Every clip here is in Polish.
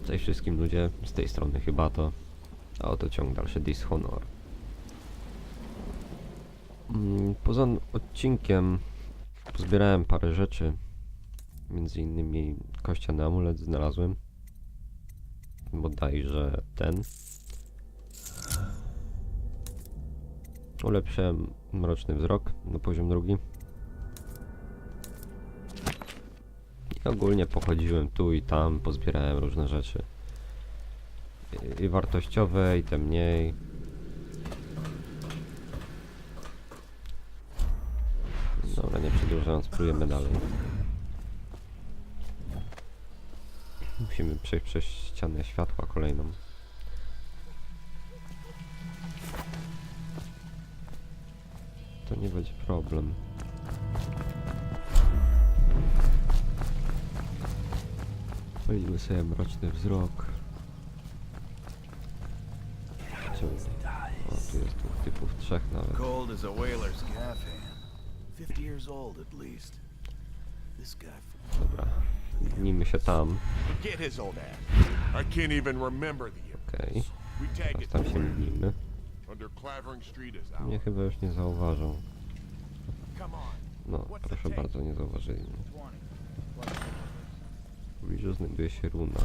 Cześć wszystkim ludzie, z tej strony chyba to, a oto ciąg dalszy Dishonored. Poza odcinkiem pozbierałem parę rzeczy, między innymi kościany amulet znalazłem, bodajże ten. Ulepszyłem mroczny wzrok na poziom 2. I ogólnie pochodziłem tu i tam, pozbierałem różne rzeczy. I wartościowe, i te mniej. Dobra, nie przedłużając, spróbujemy dalej. Musimy przejść przez ścianę światła kolejną. To nie będzie problem. Palimy sobie mroczny wzrok. O, tu jest tych typów 3 nawet. Cold as a whaler's cafe. 50 years old at least. This guy. Dobra, gnijmy się tam. Get his old ass. I can't even remember the Okej, We tag teraz it tam się gnijmy. under Clavering Street is Mnie out. chyba już nie zauważą. Come on. No, proszę bardzo, nie zauważyli mnie. W pobliżu znajduje się runa.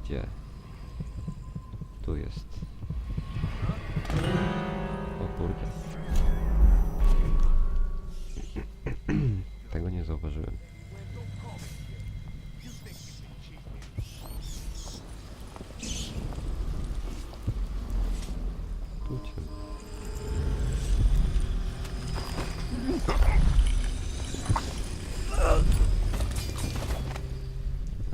Gdzie? Tu jest. O kurde. Tego nie zauważyłem. Tu cię.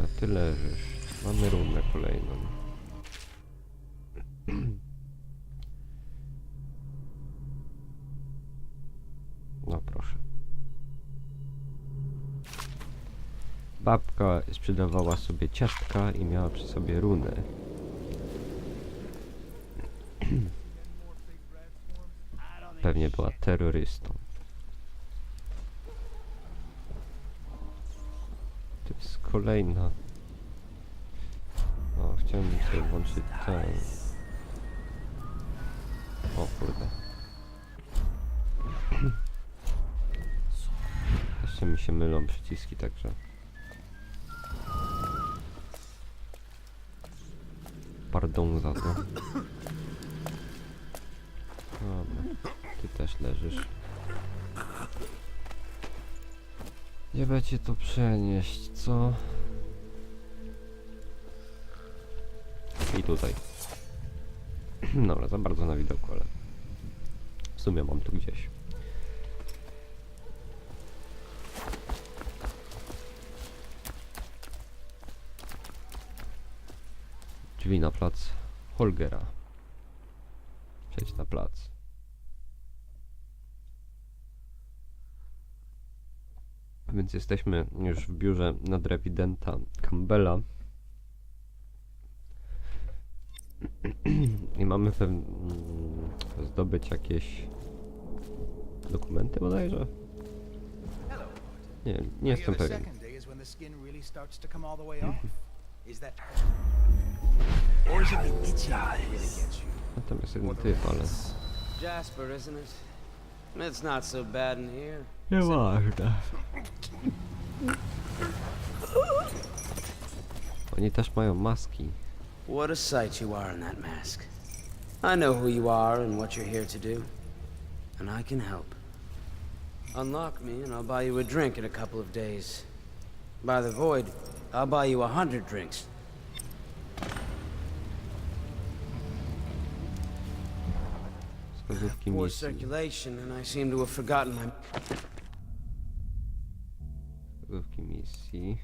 A ty leżysz. Mamy runę kolejną. No proszę. Babka sprzedawała sobie ciastka i miała przy sobie runę. Pewnie była terrorystą. To jest kolejna. O, chciałem sobie włączyć ten. O kurde. Jeszcze mi się mylą przyciski, także. Pardon za to. Dobra, ty też leżysz. Nie będzie to przenieść, co? I tutaj. Dobra, za bardzo na widoku, ale w sumie mam tu gdzieś. Drzwi na plac Holgera. Przejdź na plac. Więc jesteśmy już w biurze nadrewidenta Campbella. I mamy zdobyć jakieś dokumenty bodajże? Nie jestem pewien. A tam jest jeden typ, ale... Jasper, isn't it? It's not so bad in here. Nieważne. Oni też mają maski. What a sight you are in that mask. I know who you are and what you're here to do. And I can help. Unlock me and I'll buy you a drink in a couple of days. By the void, I'll buy you 100 drinks. Wskazówki Poor misji. circulation and I seem to have forgotten my... Wskazówki misji.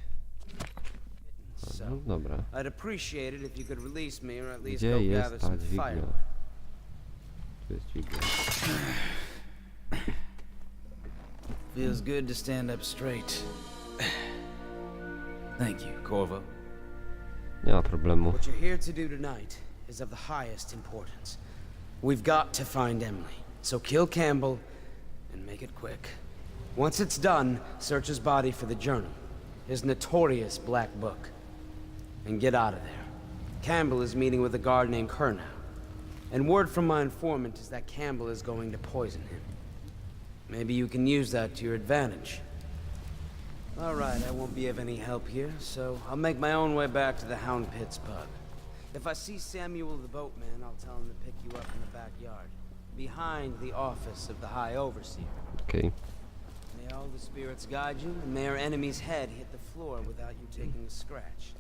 So, No dobra. I'd appreciate it if you could release me or at least Gdzie go jest gather ta some dźwignia? firewood. Tu jest dźwignia. Feels good to stand up straight. Thank you, Corvo. Nie ma problemu. What you're here to do tonight is of the highest importance. We've got to find Emily, so kill Campbell and make it quick. Once it's done, search his body for the journal, his notorious black book. and get out of there. Campbell is meeting with a guard named Kernow. And word from my informant is that Campbell is going to poison him. Maybe you can use that to your advantage. All right, I won't be of any help here, so I'll make my own way back to the Hound Pits pub. If I see Samuel the boatman, I'll tell him to pick you up in the backyard, behind the office of the High Overseer. Okej. May all the spirits guide you, and may our enemy's head hit the floor without you taking a scratch.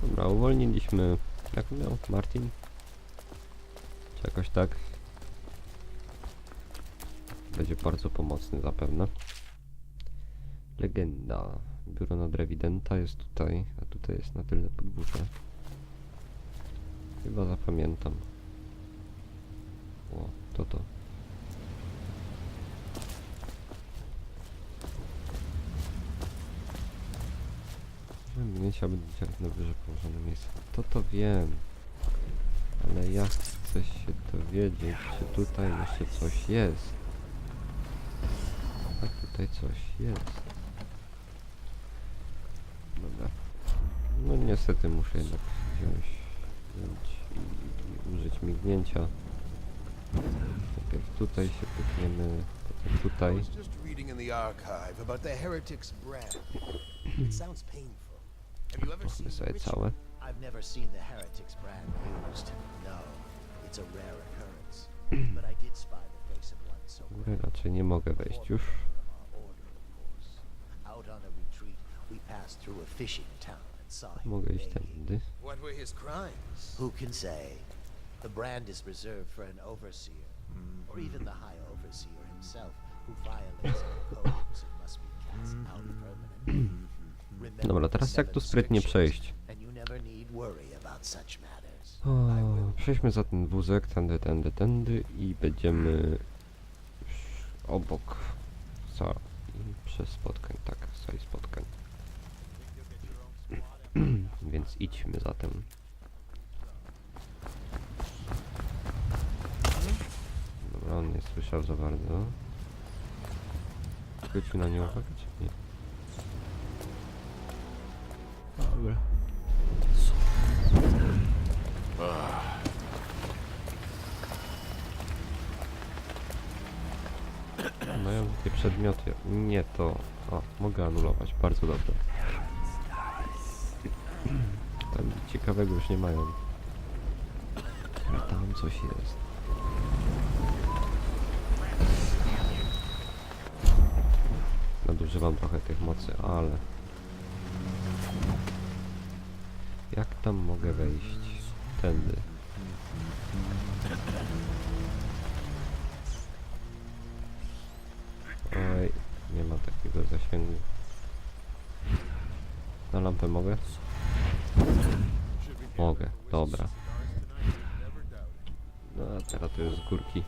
Dobra, uwolniliśmy... Jak miał? Martin? Czy jakoś tak? Będzie bardzo pomocny zapewne. Legenda. Biuro nadrewidenta jest tutaj, a tutaj jest na tylne podwórze. Chyba zapamiętam. O, to. Mgnięcia będą działać na wyżej położone miejsce. To wiem. Ale ja chcę się dowiedzieć, czy tutaj jeszcze coś jest. A tutaj coś jest. Dobra. No niestety muszę jednak wziąć i użyć mignięcia. Najpierw tutaj się pykniemy, potem I tutaj. was just reading in the archive about the heretic's brak. It sounds painful. Have you ever seen Pochmy the sobie ritual? całe. I've never seen the heretic's brand used. No, it's a rare occurrence. But I did spy the face of one so W górę raczej nie mogę wejść już. out on a retreat, we passed through a fishing town and saw him Mogę iść bathing. tędy. What were his crimes? Who can say? The brand is reserved for an overseer, or even the high overseer himself, who violates our codes and must be cast out permanently. Remember Dobra, the teraz jak tu 7 sprytnie strictures, przejść? and you never need worry about such matters. O, przejdźmy za ten wózek, tędy i będziemy już obok sali przez spotkań, tak, sali spotkań. Więc idźmy zatem. Dobra, on nie słyszał za bardzo. Zwrócił na nie uwagę, czy nie? Dobra. Mają takie przedmioty. Nie to. O, mogę anulować. Bardzo dobrze. Tam ciekawego już nie mają. A tam coś jest. Nadużywam trochę tych mocy, ale... Jak tam mogę wejść? Tędy. Oj, nie ma takiego zasięgu. Na lampę mogę? Mogę, dobra. No a teraz to jest z górki.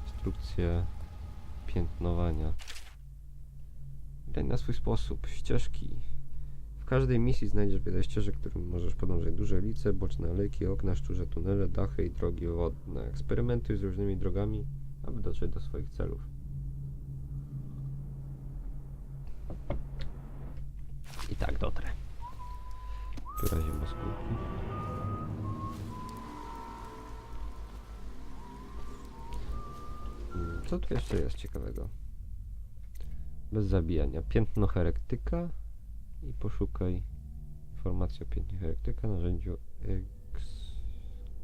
Instrukcje piętnowania. Daj na swój sposób. Ścieżki. W każdej misji znajdziesz wiele ścieżek, którym możesz podążać. Duże ulice, boczne alejki, okna, szczurze tunele, dachy i drogi wodne. Eksperymentuj z różnymi drogami, aby dotrzeć do swoich celów. I tak dotrę. Tu razie moskówki. Co tu jeszcze jest ciekawego? Bez zabijania. Piętno heretyka i poszukaj informacji o piętnie heretyka, narzędziu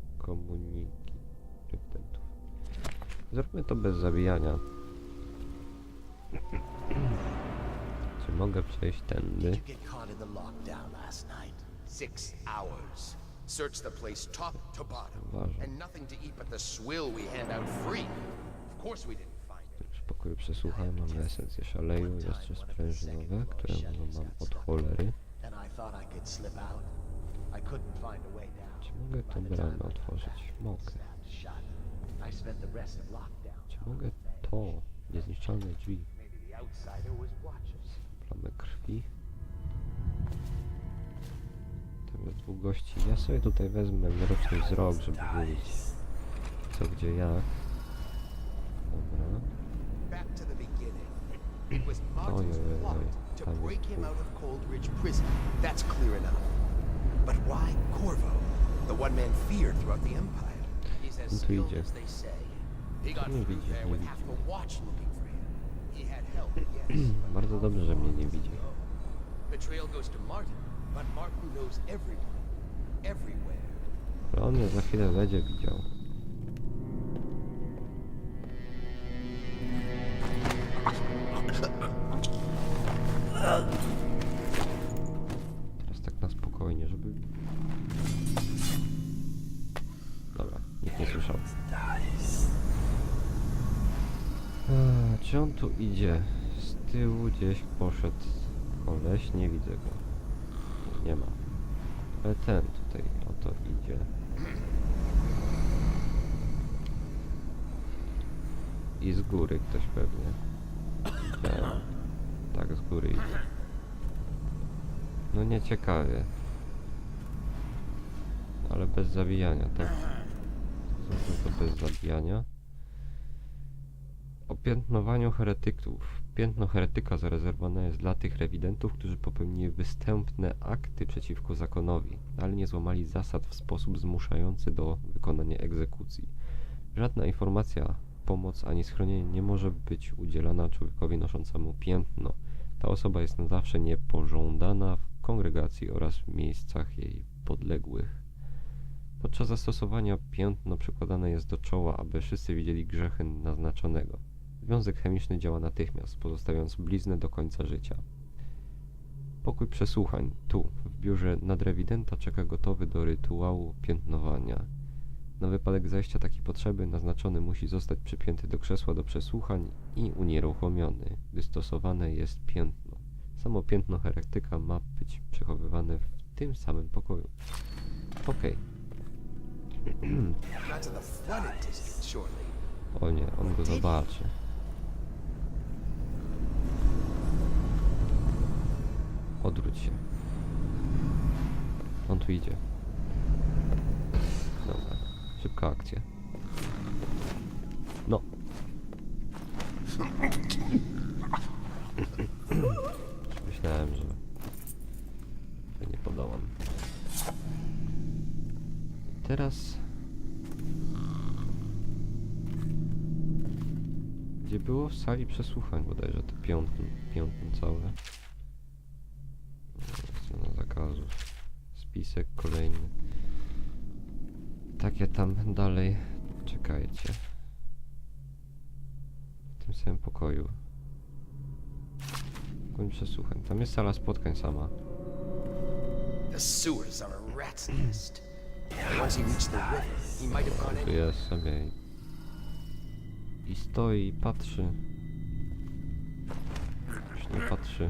ekskomuniki rydentów. Zróbmy to bez zabijania. Czy mogę przejść tędy? Did you get caught in the lockdown last night? 6 hours. Search the place top to bottom. Uważam. And nothing to eat but the swill we hand out free. Of course we didn't find it. W pokoju przesłuchaj, mamy esencję szaleju, jeszcze sprężynowe, które mam od cholery. And I thought I could slip out. I couldn't find a way down. Czy mogę tą bramę otworzyć? Mogę. Snapped shut. I spent the rest of lockdown. Czy mogę to? Niezniszczalne drzwi. Maybe the outsider was watching. Plamy krwi. Tam jest 2 gości. Ja sobie tutaj wezmę mroczny wzrok, żeby wiedzieć co, gdzie, jak. Dobra. Back to the beginning. It was Martin's oj, plot oj, to tam jest break him punkt. out of Coldridge Prison. That's clear enough. But why Corvo? The one man feared throughout the Empire. He's as Tu skilled idzie. as they say. He got Nie through widzi, there nie with widzi. half the watch looking for him. He had help, yes. Bardzo dobrze, że mnie nie widzi. Betrayal goes to Martin. But Martin knows everyone. Everywhere. Ale on mnie za chwilę będzie widział. Teraz tak na spokojnie, żeby... Dobra, nikt nie słyszał. Czy on tu idzie? Z tyłu gdzieś poszedł koleś, nie widzę go. Nie ma. Ale ten tutaj oto idzie. I z góry ktoś pewnie. Ten. Tak, z góry idzie. No nieciekawie. Ale bez zabijania, tak? Co to bez zabijania? O piętnowaniu heretyków. Piętno heretyka zarezerwowane jest dla tych rewidentów, którzy popełnili występne akty przeciwko zakonowi, ale nie złamali zasad w sposób zmuszający do wykonania egzekucji. Żadna informacja, pomoc ani schronienie nie może być udzielana człowiekowi noszącemu piętno. Ta osoba jest na zawsze niepożądana w kongregacji oraz w miejscach jej podległych. Podczas zastosowania piętno przykładane jest do czoła, aby wszyscy widzieli grzechy naznaczonego. Związek chemiczny działa natychmiast, pozostawiając bliznę do końca życia. Pokój przesłuchań. Tu, w biurze nadrewidenta czeka gotowy do rytuału piętnowania. Na wypadek zajścia takiej potrzeby naznaczony musi zostać przypięty do krzesła do przesłuchań i unieruchomiony, gdy stosowane jest piętno. Samo piętno heretyka ma być przechowywane w tym samym pokoju. Okej. Not to the flooded district, surely. O nie, on go zobaczy. Odwróć się. On tu idzie. Dobra, szybka akcja. No. Myślałem, że nie podołam. Teraz... Gdzie było? W sali przesłuchań bodajże to piątno całe. Scena zakazów. Spisek kolejny. Takie tam dalej. Czekajcie. W tym samym pokoju. Pokój przesłuchań. Tam jest sala spotkań sama. The sewers are a rat's nest. Once he reached the river, he might have gone Tu jest sobie i stoi, i patrzy. Już nie patrzy,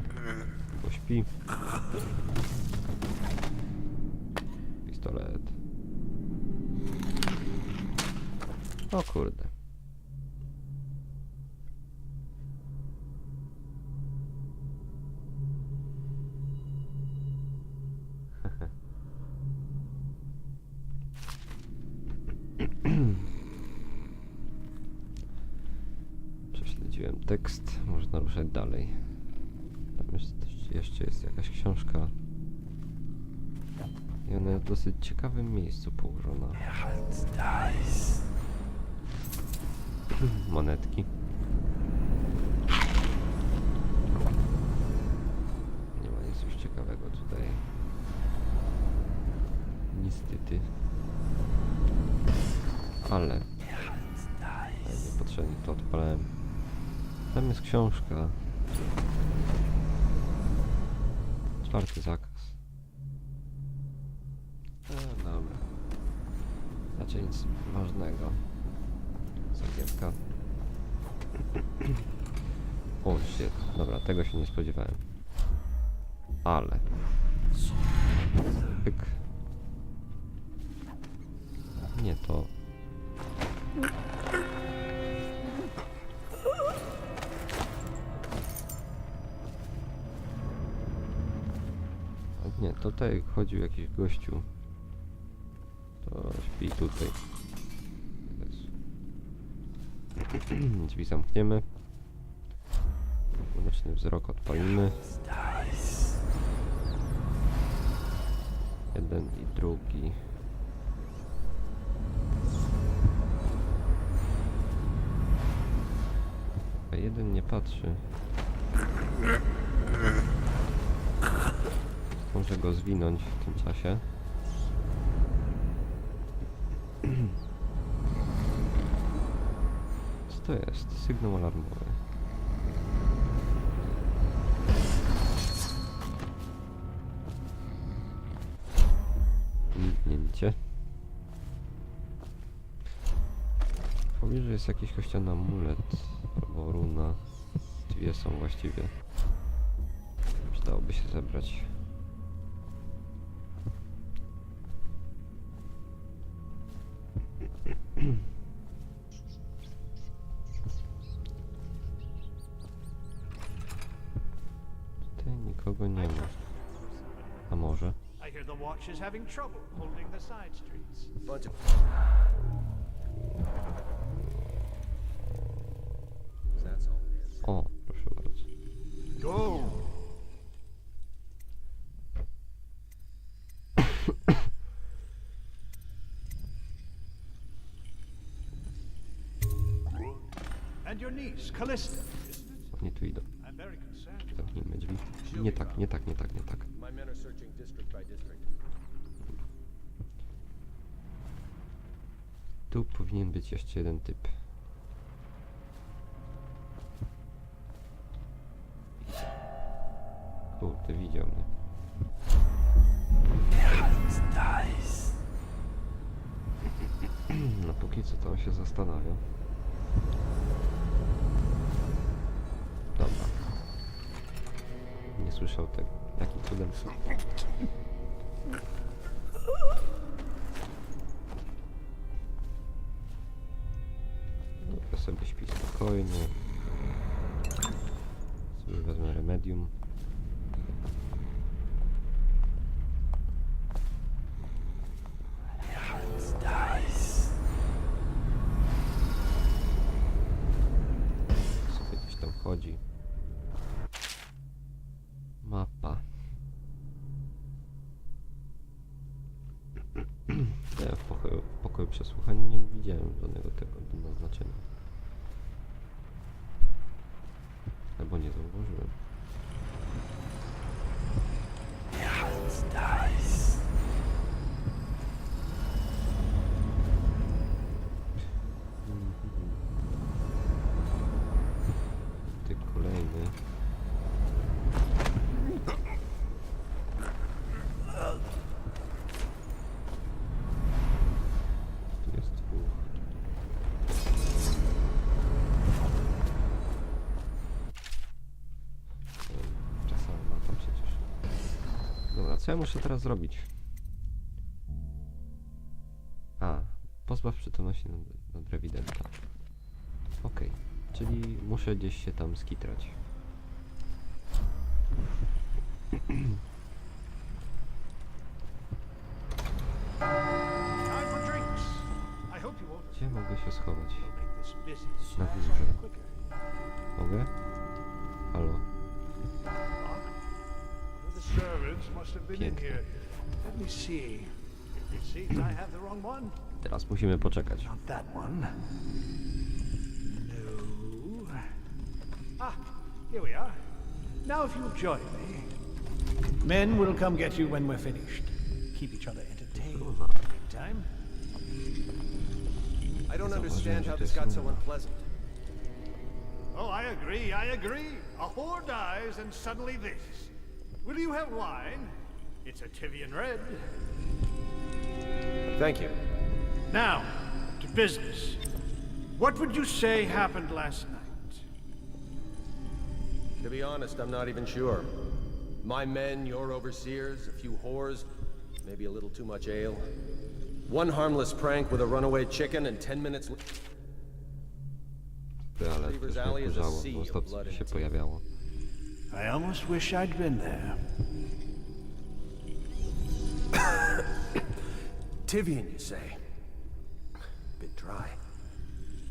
bo śpi. Pistolet. O kurde. Prześledziłem tekst, można ruszać dalej. Tam jeszcze jest jakaś książka. I ona jest w dosyć ciekawym miejscu położona. Monetki. Nie ma nic już ciekawego tutaj. Niestety. Ale niepotrzebnie to odpalałem. Tam jest książka. 4. zakaz. Dobra. Znaczy nic ważnego. Zakietka. O shit. Dobra, tego się nie spodziewałem. Ale. Pyk. Nie to. Nie, tutaj chodził jakiś gościu. To śpi tutaj. Drzwi zamkniemy. Mroczny wzrok odpalimy. Jeden i drugi. A jeden nie patrzy. Może go zwinąć w tym czasie. Co to jest? Sygnał alarmowy. Zniknięcie. W pobliżu jest jakiś kościany amulet albo runa. Dwie są właściwie. Przydałoby się zebrać. Tutaj nikogo nie ma. A może? I hear the watch is having trouble holding the side streets. Bunch of... That's all it is. O, proszę bardzo. Go! And your niece, Callista, isn't it? Oni tu idą. I'm very concerned. Zamknijmy drzwi. Nie tak, nie tak, nie tak, nie tak. My men are searching district by district. Tu powinien być jeszcze jeden typ. Kurde, widział mnie. No póki co to on się zastanawia. Dobra. Nie słyszał tego. Jakim cudem? Dobra, sobie śpi spokojnie. Sobie wezmę remedium. Sobie gdzieś tam chodzi. Mapa. Ja w pokoju przesłuchania nie widziałem żadnego tego do naznaczenia. Albo nie zauważyłem. Ty kolejny. Tu jest dwóch. Czasami ma to przecież. Dobra, co ja muszę teraz zrobić? A, pozbaw przytomności nad rewidenta. Okej, czyli muszę gdzieś się tam skitrać. Time for drinks. I hope you won't Gdzie mogę się schować? make this business Na smash górze. on quicker. Mogę? Halo? One of the servants must have been in Pięknie. here. Let me see. It seems I have the wrong one. Teraz musimy poczekać. Not that one. No. Ah, here we are. Now if you'll join me. Men will come get you when we're finished. Keep each other entertained. Big time. I don't understand how this got so unpleasant. Oh, I agree, I agree. A whore dies and suddenly this. Will you have wine? It's a Tivian red. Thank you. Now, to business. What would you say happened last night? To be honest, I'm not even sure. My men, your overseers, a few whores, maybe a little too much ale. One harmless prank with a runaway chicken and 10 minutes... Ale to już mnie kurzało, bo ostatnio się pojawiało. I almost wish I'd been there. Tivian, you say? Bit dry.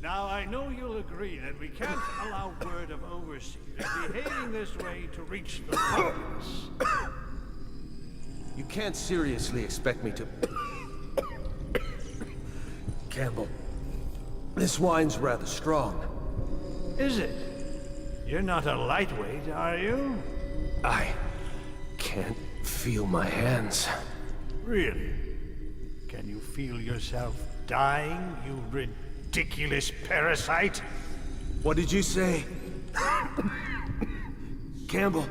Now, I know you'll agree that we can't allow word of overseers behaving this way to reach the populace. You can't seriously expect me to... Campbell, this wine's rather strong. Is it? You're not a lightweight, are you? I can't feel my hands. Really? Can you feel yourself dying, you ridiculous parasite? What did you say? Campbell.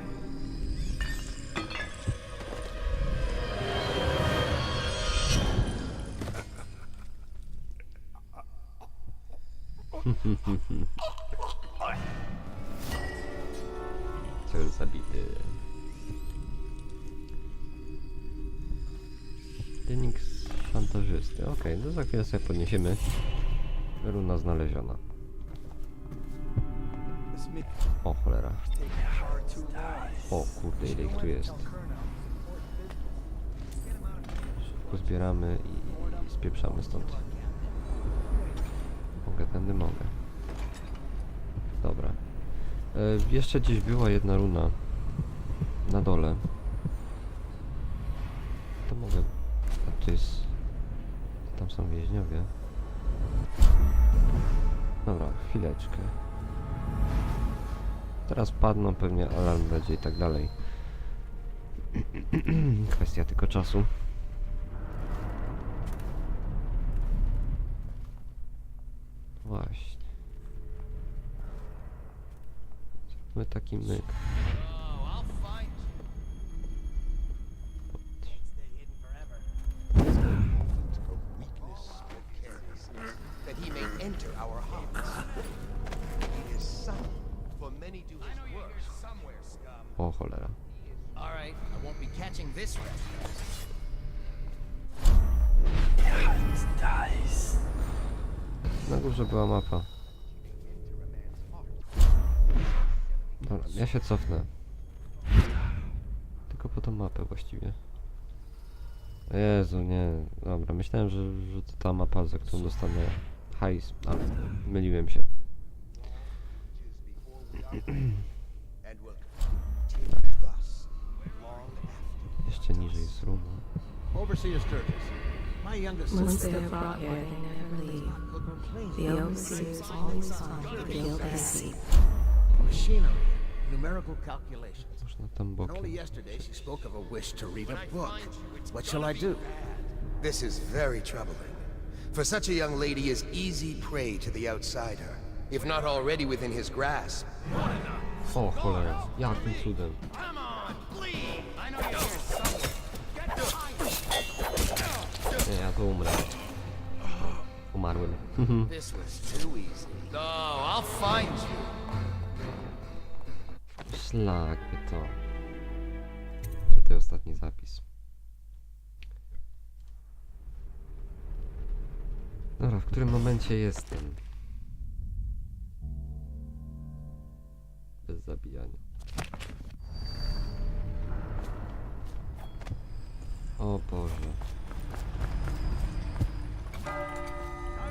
Cel zabity. Dziennik z szantażysty. Okej, to za chwilę sobie podniesiemy. Runa znaleziona. O cholera. O kurde, ile ich tu jest. Szybko zbieramy i spieprzamy stąd. Mogę, tędy mogę. Dobra. Jeszcze gdzieś była jedna runa. Na dole. To mogę... A tu jest... Tam są więźniowie. Dobra, chwileczkę. Teraz padną, pewnie alarm będzie i tak dalej. Kwestia tylko czasu. Właśnie. Zróbmy taki myk. That he may enter our hearts. He is subtle, for many do his work. O cholera. All right, I won't be catching this rat. Na górze była mapa. Dobra, ja się cofnę. Tylko po tą mapę właściwie. Jezu, nie. Dobra, myślałem, że to ta mapa, za którą dostanę hajs, ale myliłem się. Jeszcze niżej jest runa. Overseer Sturgis, my youngest Once sister. they are brought here, they never leave. The overseers always find the field they seek. Machinery, numerical calculations. Można tam And only bokiem. yesterday she spoke of a wish to read a book. What shall I do? This is very troubling. For such a young lady is easy prey to the outsider, if not already within his grasp. O cholera, jakim cudem. Nie, ja tu umrę. Umarłem. This was too easy. Oh, I'll find you. Szlak by to. Czytaj ostatni zapis. Dobra, w którym momencie jestem? Bez zabijania. O Boże.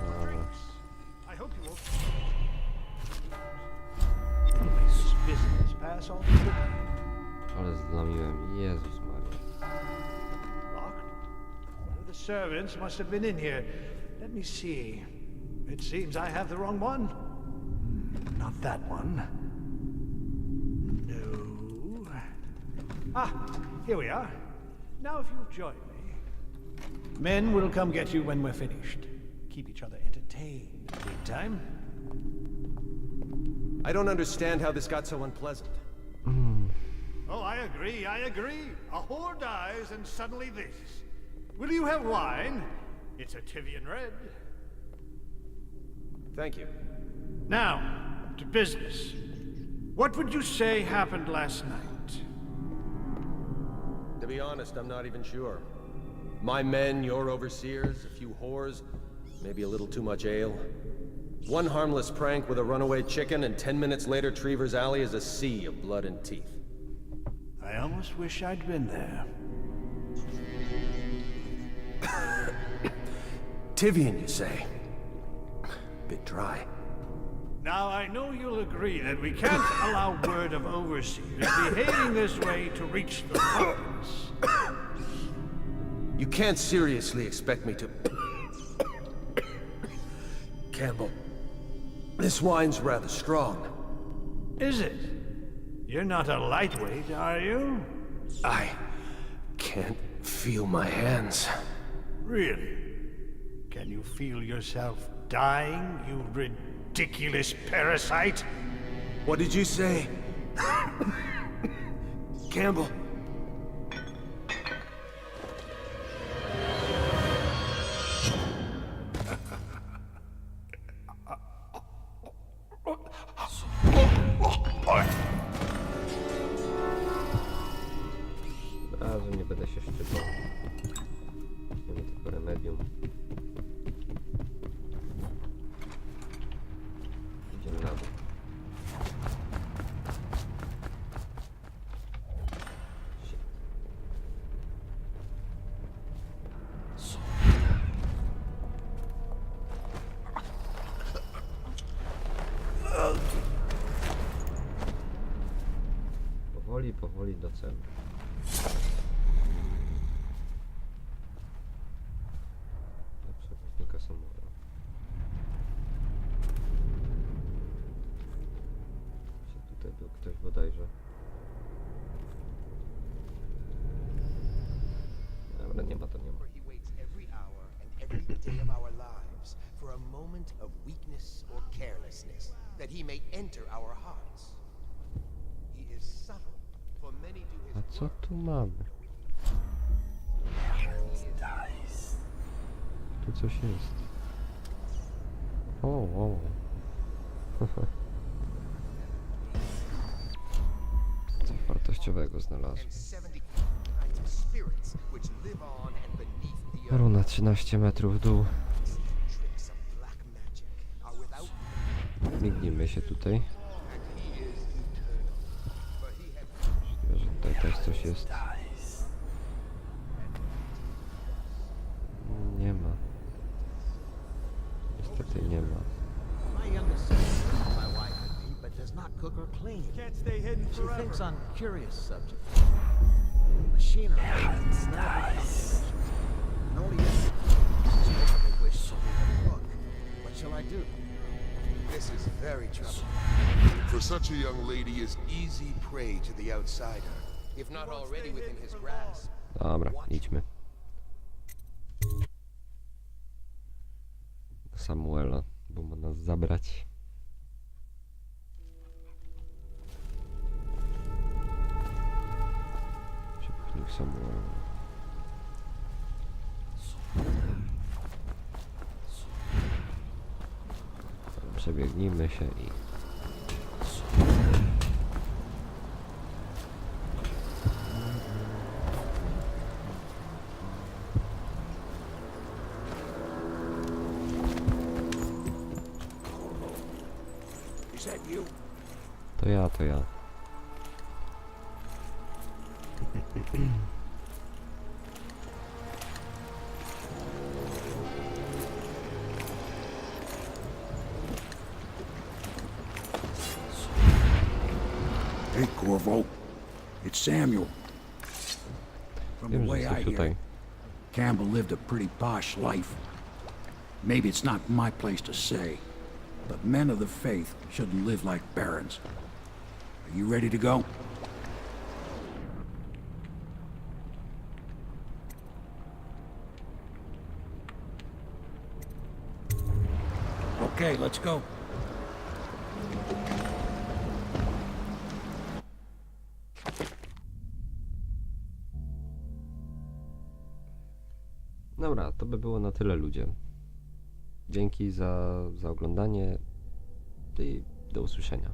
Dobra. I hope you will. This business pass on the Ale zlamiłem. Jezus Maria. locked. One of the servants must have been in here. Let me see. It seems I have the wrong one. Not that one. No. Ah, here we are. Now if you'll join me. Men will come get you when we're finished. Keep each other entertained. Meantime. I don't understand how this got so unpleasant. Oh, I agree, I agree. A whore dies and suddenly this. Will you have wine? It's a Tivian red. Thank you. Now, to business. What would you say happened last night? To be honest, I'm not even sure. My men, your overseers, a few whores, maybe a little too much ale. One harmless prank with a runaway chicken, and 10 minutes later, Trevor's Alley is a sea of blood and teeth. I almost wish I'd been there. Tivian, you say? bit dry. Now, I know you'll agree that we can't allow word of overseers behaving this way to reach the populace. You can't seriously expect me to... Campbell, this wine's rather strong. Is it? You're not a lightweight, are you? I can't feel my hands. Really? Can you feel yourself dying, you ridiculous parasite? What did you say? Campbell. Razu nie będę się szczypał. Weźmiemy tylko remedium. Idziemy na dół. Powoli, powoli do celu. Do przewoźnika samochodu. Tutaj był ktoś bodajże. Dobra, nie ma to, nie ma. He waits every hour and every day of our lives for a moment of weakness or carelessness, that he may enter our hearts. He is subtle, for many do A his co tu mamy? Tu coś jest. O. Coś wartościowego znalazłem. and 70 kinds of spirits which live on and beneath the earth. Runa 13 metrów w dół. Tricks of black magic are without Mignijmy się tutaj. and he is eternal. For he had Możliwe, że tutaj też coś jest. Nie ma. Niestety nie ma. My youngest sister is my wife and me, but does not cook or clean. Can't stay hidden She forever. thinks on curious subjects. Machinery, none of her calculations. And only yesterday, she spoke of a wish to read a book. What shall I do? This is very troubling. For such a young lady is easy prey to the outsider, if not already within his grasp. Dobra, idźmy. Do Samuela, bo ma nas zabrać. Przepchnik Samuela. Przebiegnijmy się i... Is that you? To ja, to ja. Hey, Corvo. It's Samuel. From the Wiem, że way I jesteś hear tutaj. it, Campbell lived a pretty posh life. Maybe it's not my place to say, but men of the faith shouldn't live like barons. Are you ready to go? Okay, let's go. Dobra, to by było na tyle, ludzie. Dzięki za oglądanie i do usłyszenia.